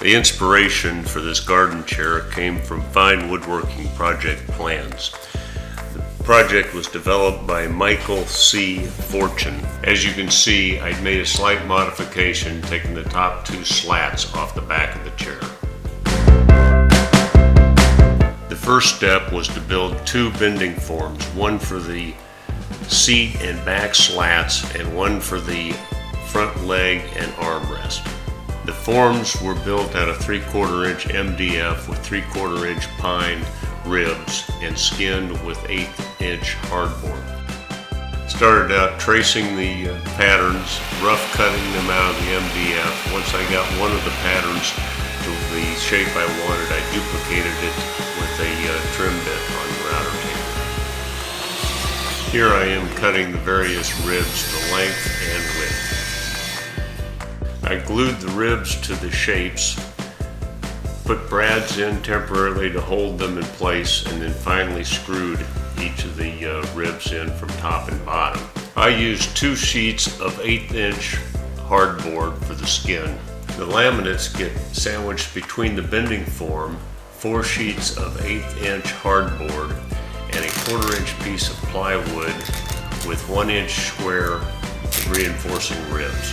The inspiration for this garden chair came from fine woodworking project plans. The project was developed by Michael C. Fortune. As you can see, I'd made a slight modification, taking the top two slats off the back of the chair. The first step was to build two bending forms, one for the seat and back slats and one for the front leg and armrest. The forms were built out of 3/4 inch MDF with 3/4 inch pine ribs and skinned with 1/8 inch hardboard. Started out tracing the patterns, rough cutting them out of the MDF. Once I got one of the patterns to the shape I wanted, I duplicated it with a trim bit on the router table. Here I am cutting the various ribs to length and width. I glued the ribs to the shapes, put brads in temporarily to hold them in place, and then finally screwed each of the ribs in from top and bottom. I used 2 sheets of 1/8 inch hardboard for the skin. The laminates get sandwiched between the bending form, 4 sheets of 1/8 inch hardboard, and a 1/4 inch piece of plywood with 1 inch square reinforcing ribs.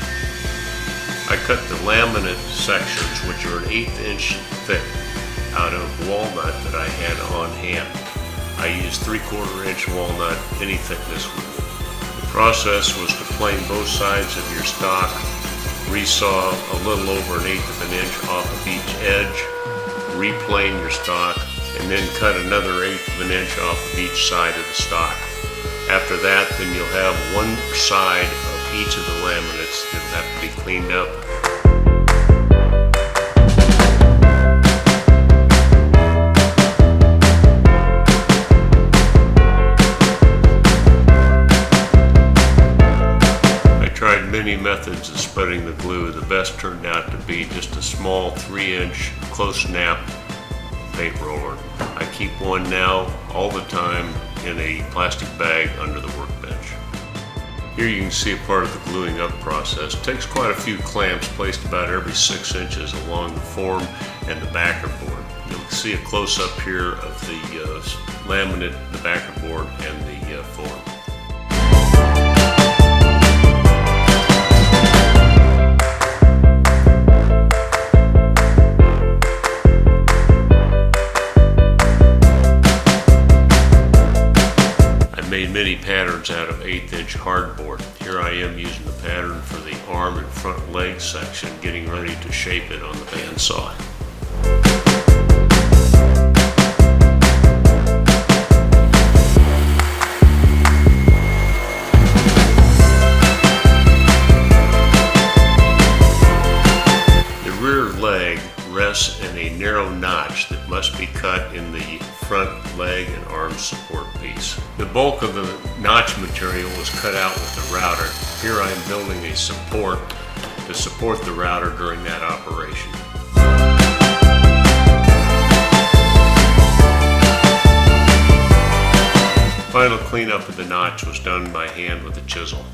I cut the laminate sections, which are an 1/8 inch thick, out of walnut that I had on hand. I used 3/4 inch walnut, any thickness would do. The process was to plane both sides of your stock, resaw a little over 1/8 of an inch off of each edge, replane your stock, and then cut another 1/8 of an inch off of each side of the stock. After that, then you'll have one side of each of the laminates that have to be cleaned up. I tried many methods of spreading the glue. The best turned out to be just a small 3-inch close snap paint roller. I keep one now all the time in a plastic bag under the workbench. Here you can see a part of the gluing up process. It takes quite a few clamps placed about every 6 inches along the form and the backer board. You'll see a close-up here of the laminate, the backer board, and the form. Made many patterns out of 1/8 inch hardboard. Here I am using the pattern for the arm and front leg section, getting ready to shape it on the bandsaw. The rear leg rests in a narrow notch that must be cut in the front leg and arm support piece. The bulk of the notch material was cut out with the router. Here I am building a support to support the router during that operation. Final cleanup of the notch was done by hand with a chisel.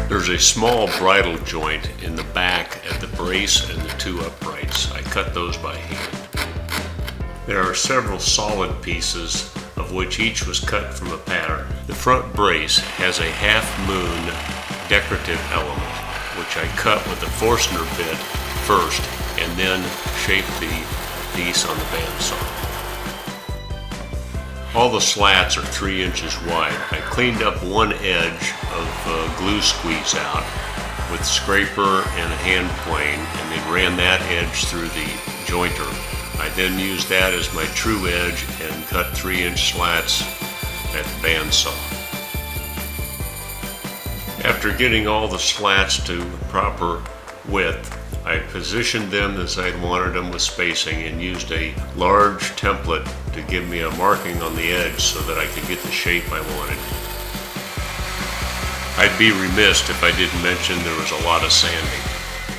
There's a small bridle joint in the back at the brace and the 2 uprights. I cut those by hand. There are several solid pieces, of which each was cut from a pattern. The front brace has a half-moon decorative element, which I cut with a Forstner bit first and then shaped the piece on the bandsaw. All the slats are 3 inches wide. I cleaned up one edge of glue squeeze out with scraper and a hand plane, and then ran that edge through the jointer. I then used that as my true edge and cut 3-inch slats at the bandsaw. After getting all the slats to proper width, I positioned them as I wanted them with spacing and used a large template to give me a marking on the edge so that I could get the shape I wanted. I'd be remiss if I didn't mention there was a lot of sanding.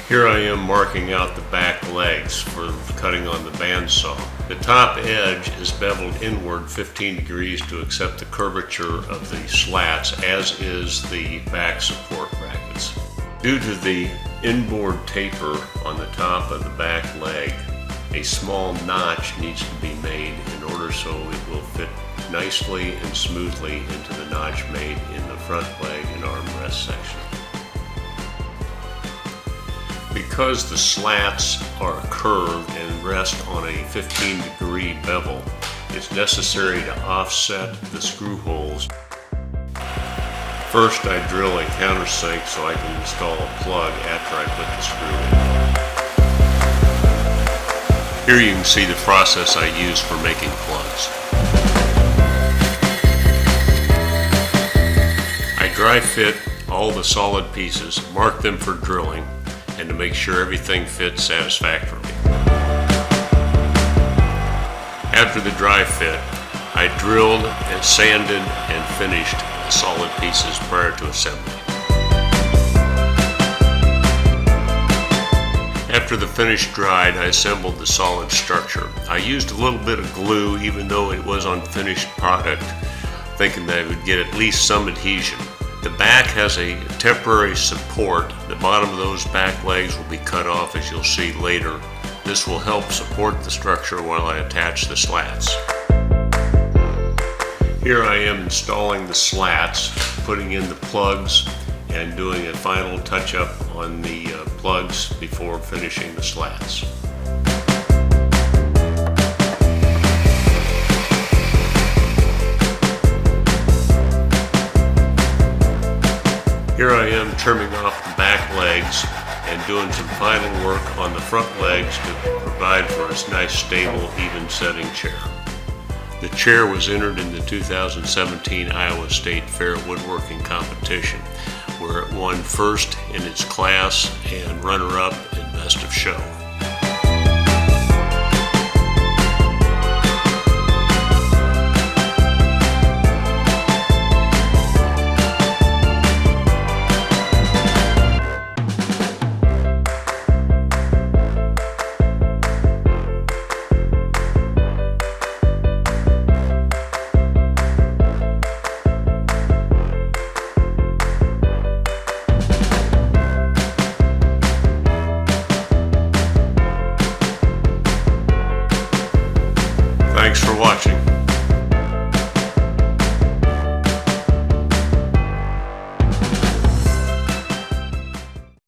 Here I am marking out the back legs for cutting on the bandsaw. The top edge is beveled inward 15 degrees to accept the curvature of the slats, as is the back support brackets. Due to the inboard taper on the top of the back leg, a small notch needs to be made in order so it will fit nicely and smoothly into the notch made in the front leg and armrest section. Because the slats are curved and rest on a 15-degree bevel, it's necessary to offset the screw holes. First, I drill a countersink so I can install a plug after I put the screw in. Here you can see the process I use for making plugs. I dry fit all the solid pieces, mark them for drilling, and to make sure everything fits satisfactorily. After the dry fit, I drilled and sanded and finished the solid pieces prior to assembly. After the finish dried, I assembled the solid structure. I used a little bit of glue even though it was unfinished product, thinking that I would get at least some adhesion. The back has a temporary support. The bottom of those back legs will be cut off, as you'll see later. This will help support the structure while I attach the slats. Here I am installing the slats, putting in the plugs, and doing a final touch-up on the plugs before finishing the slats. Here I am trimming off the back legs and doing some final work on the front legs to provide for a nice, stable, even setting chair. The chair was entered in the 2017 Iowa State Fair Woodworking Competition, where it won first in its class and runner-up in Best of Show.